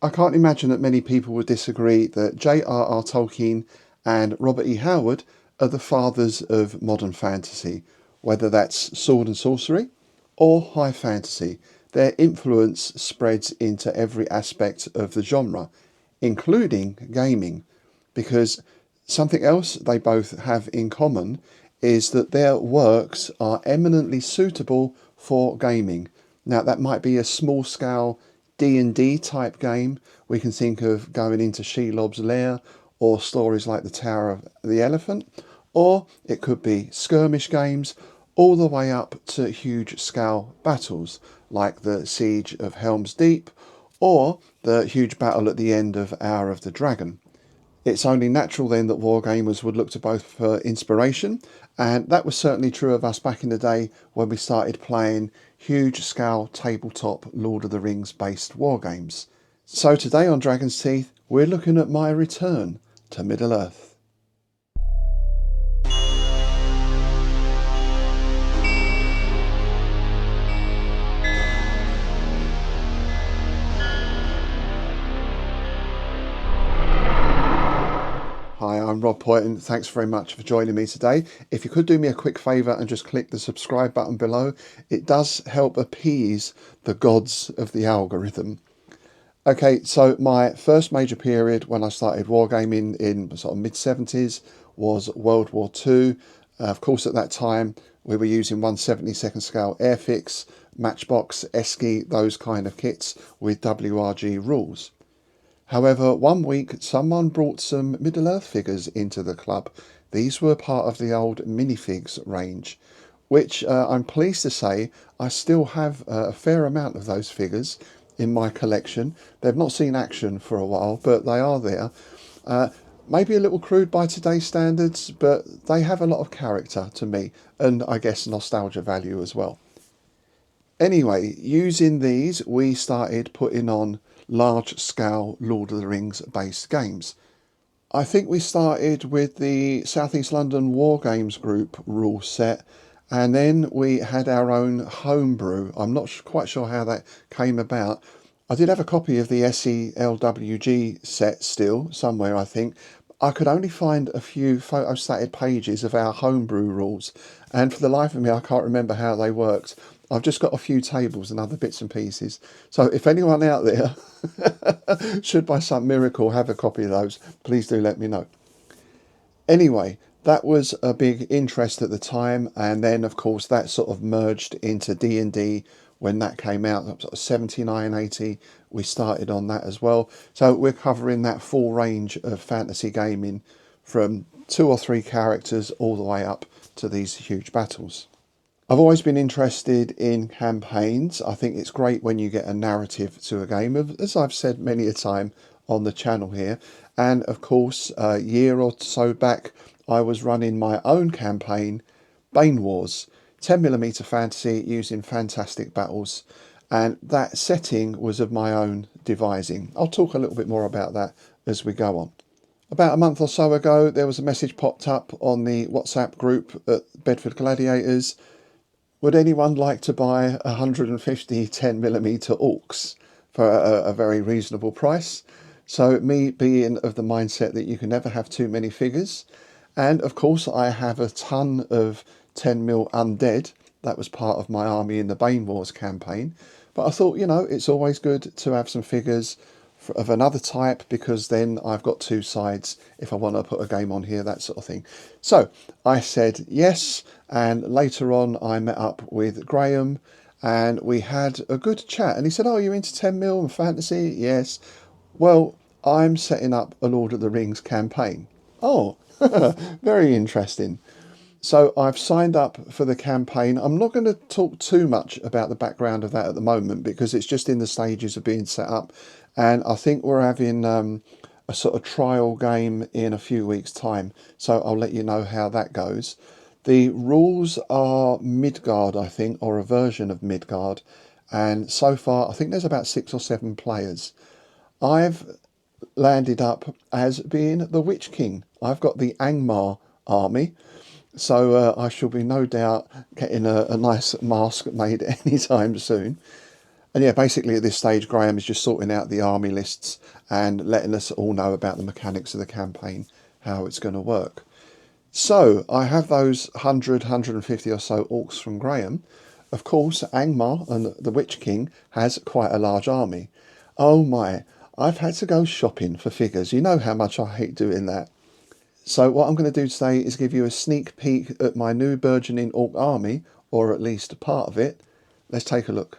I can't imagine that many people would disagree that J.R.R. Tolkien and Robert E. Howard are the fathers of modern fantasy, whether that's sword and sorcery or high fantasy. Their influence spreads into every aspect of the genre, including gaming, because something else they both have in common is that their works are eminently suitable for gaming. Now, that might be a small scale D&D type game. We can think of going into Shelob's Lair or stories like the Tower of the Elephant, or it could be skirmish games all the way up to huge scale battles like the Siege of Helm's Deep or the huge battle at the end of Hour of the Dragon. It's only natural then that wargamers would look to both for inspiration, and that was certainly true of us back in the day when we started playing huge scale tabletop Lord of the Rings based wargames. So today on Dragon's Teeth, we're looking at my return to Middle Earth. Hi, I'm Rob Poyton. Thanks very much for joining me today. If you could do me a quick favour and just click the subscribe button below, it does help appease the gods of the algorithm. Okay, so my first major period when I started wargaming in sort of mid-70s was World War II. Of course, at that time, we were using 1/72nd scale Airfix, Matchbox, Esky, those kind of kits with WRG rules. However, one week someone brought some Middle-earth figures into the club. These were part of the old minifigs range, which I'm pleased to say I still have a fair amount of those figures in my collection. They've not seen action for a while, but they are there. Maybe a little crude by today's standards, but they have a lot of character to me, and I guess nostalgia value as well. Anyway, using these, we started putting on large-scale Lord of the Rings based games. I think we started with the South East London War Games Group rule set, and then we had our own homebrew. I'm not quite sure how that came about. I did have a copy of the SELWG set still, somewhere I think. I could only find a few photostated pages of our homebrew rules, and for the life of me, I can't remember how they worked. I've just got a few tables and other bits and pieces. So if anyone out there should by some miracle have a copy of those, please do let me know. Anyway, that was a big interest at the time, and then of course that sort of merged into D&D when that came out, sort of 79, 80, we started on that as well. So we're covering that full range of fantasy gaming from 2 or 3 characters all the way up to these huge battles. I've always been interested in campaigns. I think it's great when you get a narrative to a game, as I've said many a time on the channel here. And of course, a year or so back, I was running my own campaign, Banewars, 10mm fantasy using fantastic battles. And that setting was of my own devising. I'll talk a little bit more about that as we go on. About a month or so ago, there was a message popped up on the WhatsApp group at Bedford Gladiators. Would anyone like to buy 150 10mm orcs for a very reasonable price? So me being of the mindset that you can never have too many figures, and of course I have a ton of 10mm undead. That was part of my army in the Banewars campaign. But I thought, it's always good to have some figures of another type, because then I've got 2 sides if I want to put a game on here, that sort of thing. So I said yes, and later on I met up with Graham and we had a good chat, and he said, oh, you're into 10mm and fantasy? Yes. Well, I'm setting up a Lord of the Rings campaign. Oh, very interesting. So I've signed up for the campaign. I'm not going to talk too much about the background of that at the moment, because it's just in the stages of being set up. And I think we're having a sort of trial game in a few weeks' time. So I'll let you know how that goes. The rules are Midgard, I think, or a version of Midgard. And so far, I think there's about 6 or 7 players. I've landed up as being the Witch King. I've got the Angmar army. So I shall be no doubt getting a nice mask made anytime soon. And yeah, basically at this stage, Graham is just sorting out the army lists and letting us all know about the mechanics of the campaign, how it's going to work. So I have those 100, 150 or so orcs from Graham. Of course, Angmar and the Witch King has quite a large army. Oh my, I've had to go shopping for figures. You know how much I hate doing that. So what I'm going to do today is give you a sneak peek at my new burgeoning orc army, or at least a part of it. Let's take a look.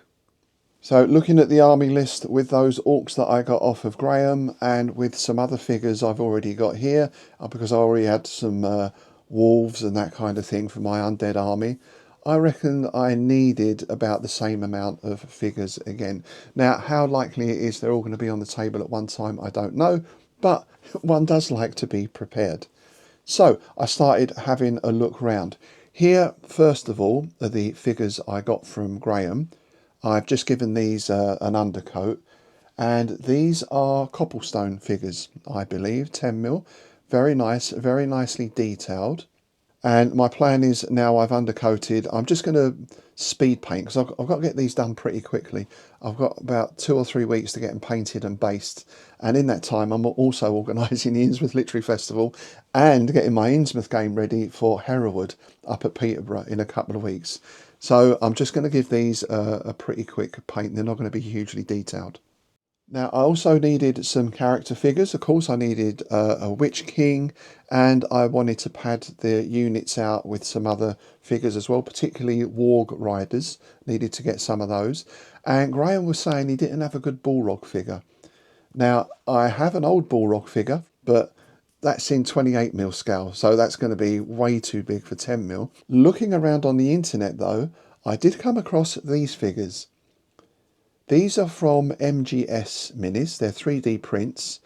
So looking at the army list with those orcs that I got off of Graham and with some other figures I've already got here, because I already had some wolves and that kind of thing for my undead army, I reckon I needed about the same amount of figures again. Now, how likely it is they're all going to be on the table at one time, I don't know, but one does like to be prepared. So I started having a look round. Here, first of all, are the figures I got from Graham. I've just given these an undercoat, and these are cobblestone figures, I believe, 10mm. Very nice, very nicely detailed. And my plan is, now I've undercoated, I'm just going to speed paint, because I've got to get these done pretty quickly. I've got about 2 or 3 weeks to get them painted and based. And in that time, I'm also organising the Innsmouth Literary Festival and getting my Innsmouth game ready for Hereward up at Peterborough in a couple of weeks. So I'm just going to give these a pretty quick paint. They're not going to be hugely detailed. Now, I also needed some character figures. Of course, I needed a Witch King, and I wanted to pad the units out with some other figures as well, particularly Warg Riders. Needed to get some of those. And Graham was saying he didn't have a good Balrog figure. Now, I have an old Balrog figure, but that's in 28mm scale, so that's going to be way too big for 10mm. Looking around on the internet, though, I did come across these figures. These are from MGS Minis. They're 3D prints,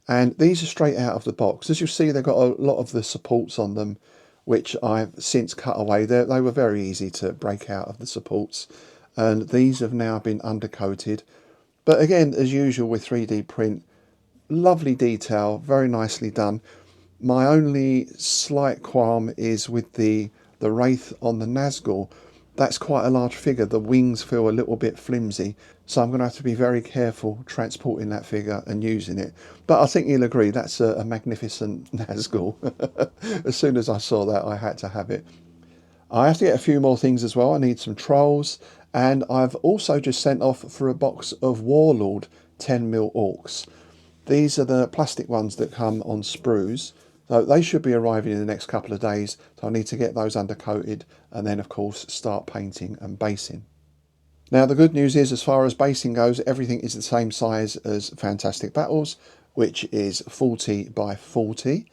and these are straight out of the box. As you see, they've got a lot of the supports on them, which I've since cut away. They were very easy to break out of the supports, and these have now been undercoated. But again, as usual with 3D print, lovely detail, very nicely done. My only slight qualm is with the Wraith on the Nazgul. That's quite a large figure. The wings feel a little bit flimsy, so I'm going to have to be very careful transporting that figure and using it. But I think you'll agree, that's a magnificent Nazgul. As soon as I saw that, I had to have it. I have to get a few more things as well. I need some trolls, and I've also just sent off for a box of Warlord 10mm orcs. These are the plastic ones that come on sprues. So they should be arriving in the next couple of days. So I need to get those undercoated and then, of course, start painting and basing. Now, the good news is, as far as basing goes, everything is the same size as Fantastic Battles, which is 40 by 40.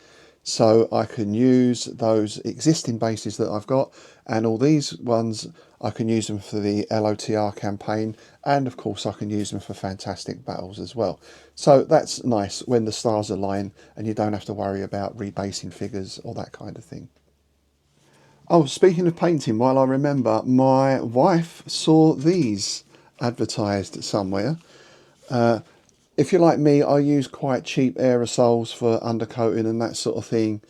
So I can use those existing bases that I've got, and all these ones, I can use them for the LOTR campaign, and of course I can use them for Fantastic Battles as well. So that's nice when the stars align and you don't have to worry about rebasing figures or that kind of thing. Oh, speaking of painting, while I remember, my wife saw these advertised somewhere. If you're like me, I use quite cheap aerosols for undercoating and that sort of thing.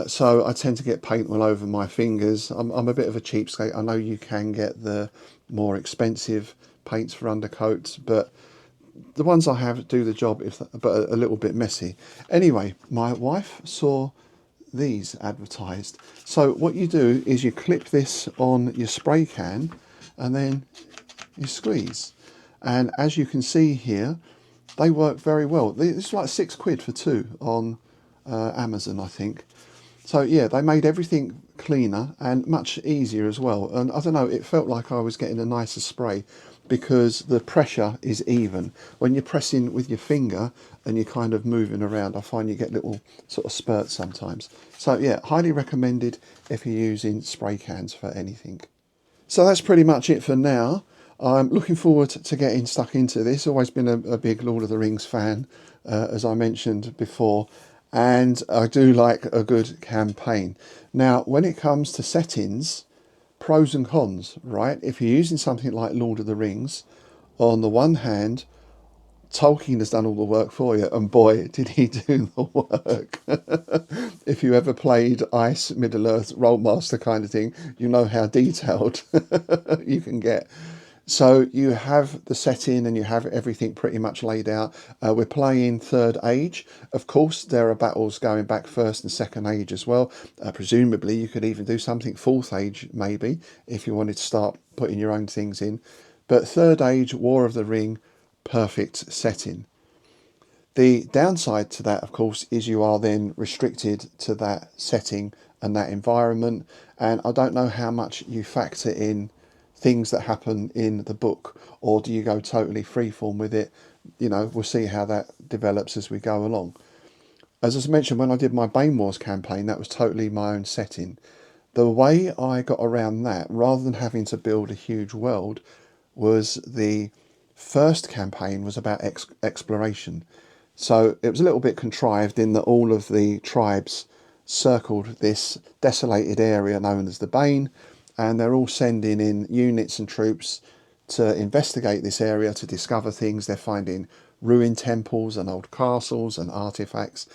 So I tend to get paint all over my fingers. I'm a bit of a cheapskate. I know you can get the more expensive paints for undercoats, but the ones I have do the job, but a little bit messy. Anyway, my wife saw these advertised. So what you do is you clip this on your spray can and then you squeeze. And as you can see here, they work very well. It's like £6 for two on Amazon, I think. So yeah, they made everything cleaner and much easier as well. And I don't know, it felt like I was getting a nicer spray because the pressure is even. When you're pressing with your finger and you're kind of moving around, I find you get little sort of spurts sometimes. So yeah, highly recommended if you're using spray cans for anything. So that's pretty much it for now. I'm looking forward to getting stuck into this. Always been a big Lord of the Rings fan, as I mentioned before, and I do like a good campaign. Now, when it comes to settings, pros and cons, right? If you're using something like Lord of the Rings, on the one hand, Tolkien has done all the work for you, and boy, did he do the work. If you ever played Ice, Middle-earth, Rolemaster kind of thing, you know how detailed you can get. So you have the setting and you have everything pretty much laid out. We're playing Third Age. Of course, there are battles going back First and Second Age as well. Presumably, you could even do something Fourth Age, maybe, if you wanted to start putting your own things in. But Third Age, War of the Ring, perfect setting. The downside to that, of course, is you are then restricted to that setting and that environment. And I don't know how much you factor in things that happen in the book, or do you go totally freeform with it? You know, we'll see how that develops as we go along. As I mentioned, when I did my Banewars campaign, that was totally my own setting. The way I got around that, rather than having to build a huge world, was the first campaign was about exploration. So it was a little bit contrived in that all of the tribes circled this desolated area known as the Bane, and they're all sending in units and troops to investigate this area to discover things. They're finding ruined temples and old castles and artifacts.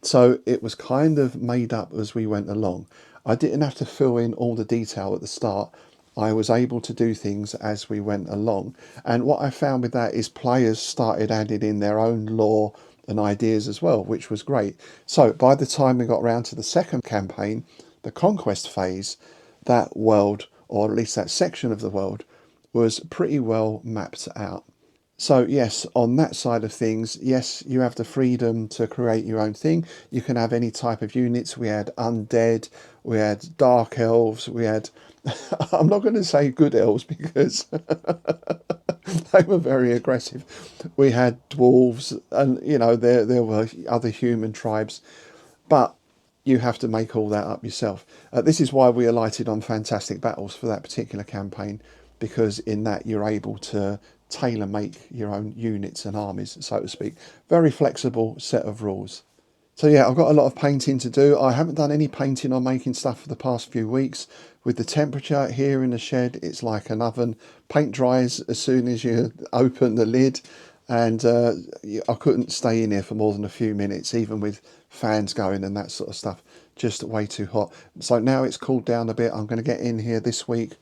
So it was kind of made up as we went along. I didn't have to fill in all the detail at the start. I was able to do things as we went along. And what I found with that is players started adding in their own lore and ideas as well, which was great. So by the time we got around to the second campaign, the conquest phase, that world, or at least that section of the world, was pretty well mapped out. So yes, on that side of things, yes, you have the freedom to create your own thing. You can have any type of units. We had undead, we had dark elves, we had, I'm not going to say good elves because they were very aggressive. We had dwarves, and you know there were other human tribes, but you have to make all that up yourself. This is why we alighted on Fantastic Battles for that particular campaign, because in that you're able to tailor make your own units and armies, so to speak. Very flexible set of rules. So yeah, I've got a lot of painting to do. I haven't done any painting or making stuff for the past few weeks. With the temperature here in the shed, it's like an oven. Paint dries as soon as you open the lid, and I couldn't stay in here for more than a few minutes, even with fans going and that sort of stuff. Just way too hot. So now it's cooled down a bit. I'm going to get in here this week,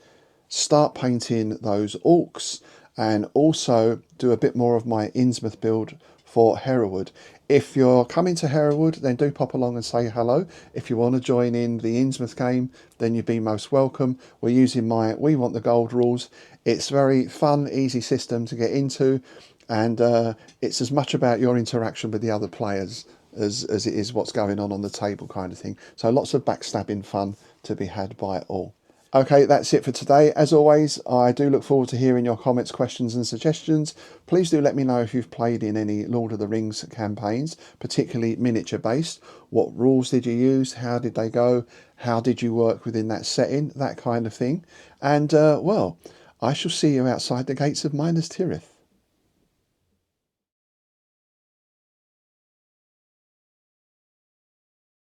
start painting those orcs, and also do a bit more of my Innsmouth build for Hereward. If you're coming to Hereward, then do pop along and say hello. If you want to join in the Innsmouth game, then you'd be most welcome. We're using my We Want the Gold rules. It's very fun, easy system to get into, and it's as much about your interaction with the other players as it is what's going on the table kind of thing. So lots of backstabbing fun to be had by all. Okay, that's it for today. As always, I do look forward to hearing your comments, questions and suggestions. Please do let me know if you've played in any Lord of the Rings campaigns, particularly miniature based. What rules did you use? How did they go? How did you work within that setting? That kind of thing. And, well, I shall see you outside the gates of Minas Tirith.